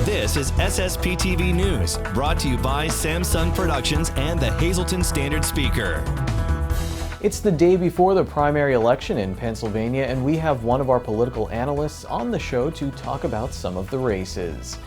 This is SSPTV News, brought to you by Samsung Productions and the Hazleton Standard Speaker. It's the day before the primary election in Pennsylvania, and we have one of our political analysts on the show to talk about some of the races.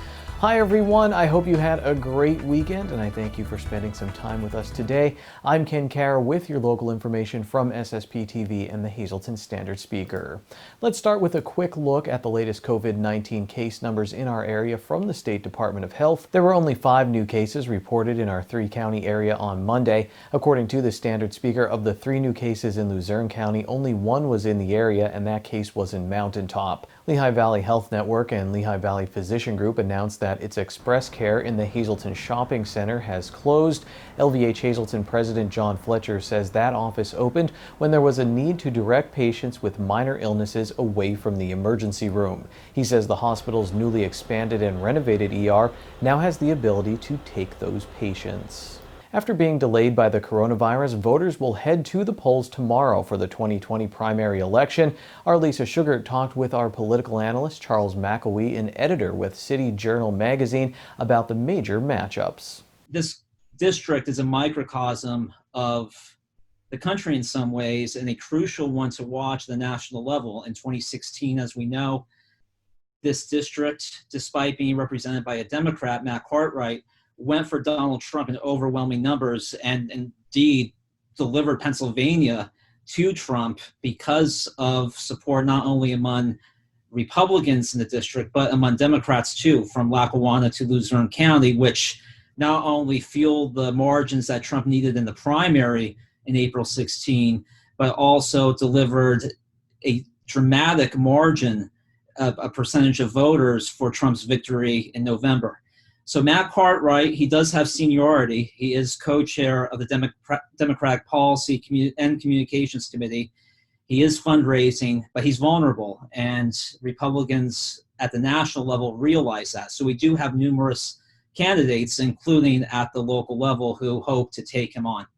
Hi everyone, I hope you had a great weekend, and I thank you for spending some time with us today. I'm Ken Kara with your local information from SSPTV and the Hazleton Standard Speaker. Let's start with a quick look at the latest COVID-19 case numbers in our area from the State Department of Health. There were only 5 new cases reported in our 3-county area on Monday. According to the Standard Speaker, of the 3 new cases in Luzerne County, only 1 was in the area, and that case was in Mountaintop. Lehigh Valley Health Network and Lehigh Valley Physician Group announced that its Express Care in the Hazleton Shopping Center has closed. LVH Hazleton President John Fletcher says that office opened when there was a need to direct patients with minor illnesses away from the emergency room. He says the hospital's newly expanded and renovated ER now has the ability to take those patients. After being delayed by the coronavirus, voters will head to the polls tomorrow for the 2020 primary election. Our Lisa Sugar talked with our political analyst, Charles McElwee, an editor with City Journal magazine, about the major matchups. This district is a microcosm of the country in some ways, and a crucial one to watch at the national level. In 2016, as we know, this district, despite being represented by a Democrat, Matt Cartwright, went for Donald Trump in overwhelming numbers and indeed delivered Pennsylvania to Trump because of support not only among Republicans in the district, but among Democrats too, from Lackawanna to Luzerne County, which not only fueled the margins that Trump needed in the primary in April 16, but also delivered a dramatic margin, a percentage of voters for Trump's victory in November. So Matt Cartwright, he does have seniority. He is co-chair of the Democratic Policy and Communications Committee. He is fundraising, but he's vulnerable, and Republicans at the national level realize that. So we do have numerous candidates, including at the local level, who hope to take him on.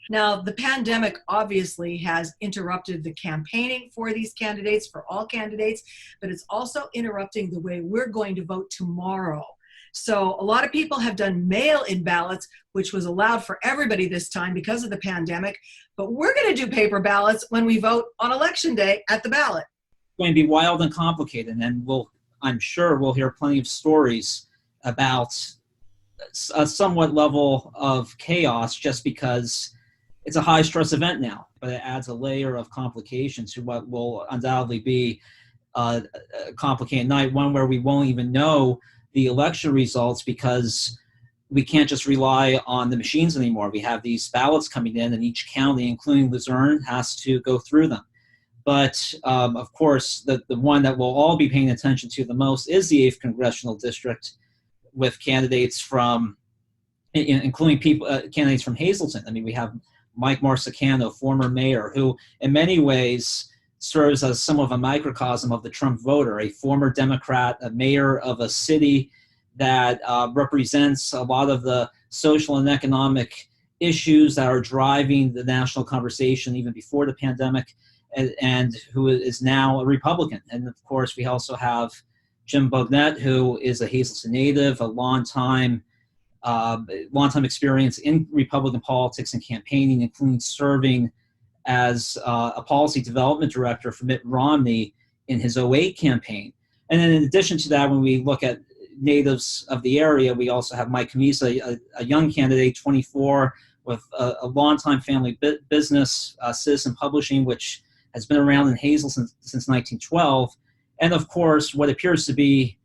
Now, the pandemic obviously has interrupted the campaigning for these candidates, for all candidates, but it's also interrupting the way we're going to vote tomorrow. So a lot of people have done mail-in ballots, which was allowed for everybody this time because of the pandemic. But we're going to do paper ballots when we vote on Election Day at the ballot. It's going to be wild and complicated, and I'm sure we'll hear plenty of stories about a somewhat level of chaos just because it's a high-stress event now. But it adds a layer of complication to what will undoubtedly be a complicated night, one where we won't even know the election results because we can't just rely on the machines anymore. We have these ballots coming in, and each county, including Luzerne, has to go through them. But of course, the one that we'll all be paying attention to the most is the 8th Congressional District, with candidates from, including candidates from Hazleton. I mean, we have Mike Marsicano, former mayor, who in many ways serves as some of a microcosm of the Trump voter, a former Democrat, a mayor of a city that represents a lot of the social and economic issues that are driving the national conversation even before the pandemic, and who is now a Republican. And of course, we also have Jim Bognett, who is a Hazleton native, a long-time experience in Republican politics and campaigning, including serving as a policy development director for Mitt Romney in his 2008 campaign. And then in addition to that, when we look at natives of the area, we also have Mike Camisa, a young candidate, 24, with a longtime family business, Citizen Publishing, which has been around in Hazleton since 1912. And of course, what appears to be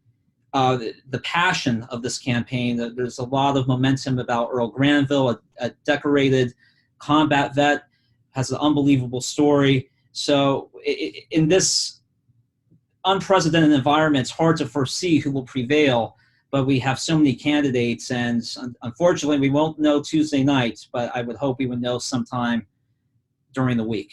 the passion of this campaign. There's a lot of momentum about Earl Granville, a decorated combat vet, has an unbelievable story. So in this unprecedented environment, it's hard to foresee who will prevail, but we have so many candidates, and unfortunately we won't know Tuesday night, but I would hope we would know sometime during the week.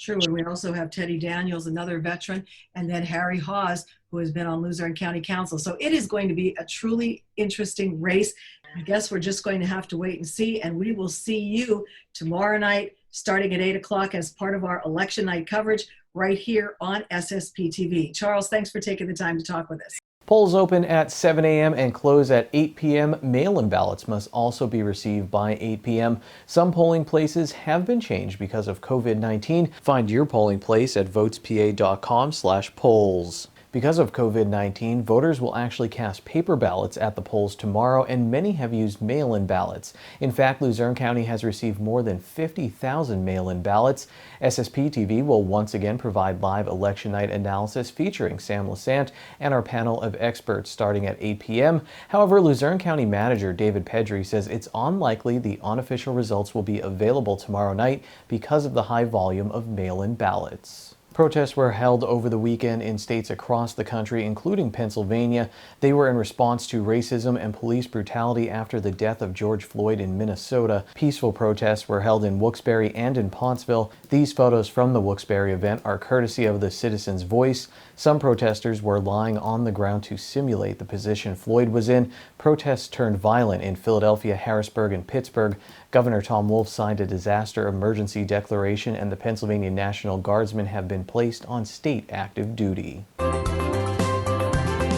True, and we also have Teddy Daniels, another veteran, and then Harry Hawes, who has been on Luzerne County Council. So it is going to be a truly interesting race. I guess we're just going to have to wait and see, and we will see you tomorrow night, starting at 8 o'clock as part of our election night coverage right here on SSPTV. Charles, thanks for taking the time to talk with us. Polls open at 7 a.m. and close at 8 p.m. Mail-in ballots must also be received by 8 p.m. Some polling places have been changed because of COVID-19. Find your polling place at votespa.com/polls. Because of COVID-19, voters will actually cast paper ballots at the polls tomorrow, and many have used mail-in ballots. In fact, Luzerne County has received more than 50,000 mail-in ballots. SSPTV will once again provide live election night analysis featuring Sam Lassant and our panel of experts starting at 8 p.m. However, Luzerne County Manager David Pedri says it's unlikely the unofficial results will be available tomorrow night because of the high volume of mail-in ballots. Protests were held over the weekend in states across the country, including Pennsylvania. They were in response to racism and police brutality after the death of George Floyd in Minnesota. Peaceful protests were held in Wilkes-Barre and in Pontsville. These photos from the Wilkes-Barre event are courtesy of the Citizens' Voice. Some protesters were lying on the ground to simulate the position Floyd was in. Protests turned violent in Philadelphia, Harrisburg, and Pittsburgh. Governor Tom Wolf signed a disaster emergency declaration, and the Pennsylvania National Guardsmen have been placed on state active duty.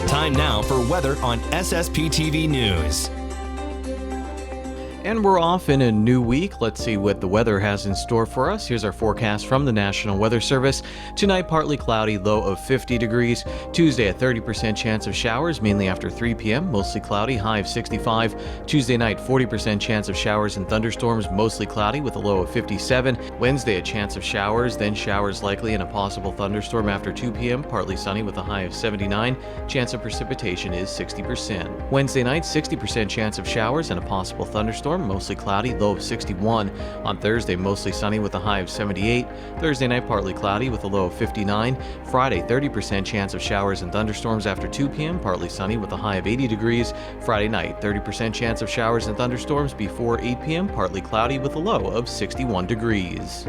Time now for weather on SSPTV News. And we're off in a new week. Let's see what the weather has in store for us. Here's our forecast from the National Weather Service. Tonight, partly cloudy, low of 50 degrees. Tuesday, a 30% chance of showers, mainly after 3 p.m., mostly cloudy, high of 65. Tuesday night, 40% chance of showers and thunderstorms, mostly cloudy with a low of 57. Wednesday, a chance of showers, then showers likely and a possible thunderstorm after 2 p.m., partly sunny with a high of 79. Chance of precipitation is 60%. Wednesday night, 60% chance of showers and a possible thunderstorm, mostly cloudy, low of 61. On Thursday, mostly sunny with a high of 78. Thursday night, partly cloudy with a low of 59. Friday, 30% chance of showers and thunderstorms after 2 p.m., partly sunny with a high of 80 degrees. Friday night, 30% chance of showers and thunderstorms before 8 p.m., partly cloudy with a low of 61 degrees.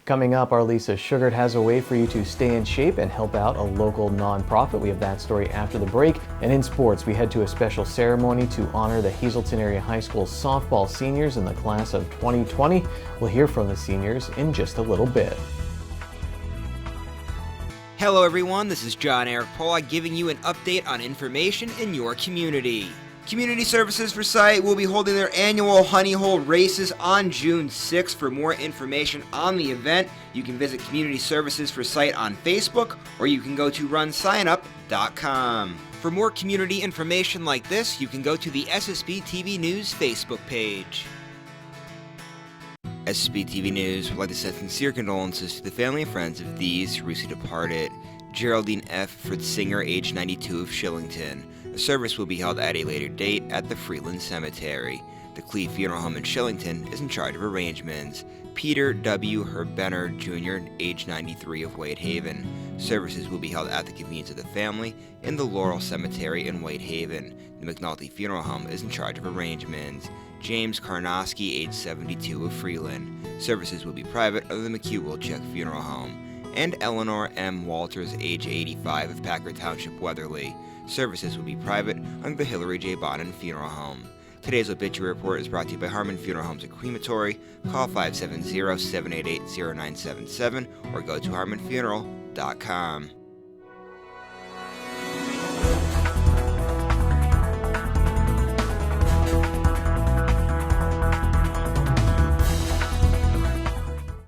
Coming up, our Lisa Sugart has a way for you to stay in shape and help out a local nonprofit. We have that story after the break. And in sports, we head to a special ceremony to honor the Hazelton Area High School softball seniors in the class of 2020. We'll hear from the seniors in just a little bit. Hello everyone, this is John Eric Pola giving you an update on information in your community. Community Services for Sight will be holding their annual Honey Hole races on June 6th. For more information on the event, you can visit Community Services for Sight on Facebook, or you can go to runsignup.com. For more community information like this, you can go to the SSPTV News Facebook page. SSPTV News would like to send sincere condolences to the family and friends of these who recently departed. Geraldine F. Fritzinger, age 92, of Shillington. The service will be held at a later date at the Freeland Cemetery. The Clee Funeral Home in Shillington is in charge of arrangements. Peter W. Herbenner Jr., age 93, of Whitehaven. Services will be held at the convenience of the family in the Laurel Cemetery in Whitehaven. The McNulty Funeral Home is in charge of arrangements. James Karnowski, age 72, of Freeland. Services will be private under the McHugh-Wilczek Funeral Home. And Eleanor M. Walters, age 85, of Packard Township, Weatherly. Services will be private under the Hillary J. Bonin Funeral Home. Today's obituary report is brought to you by Harmon Funeral Homes and Crematory. Call 570-788-0977 or go to harmonfuneral.com.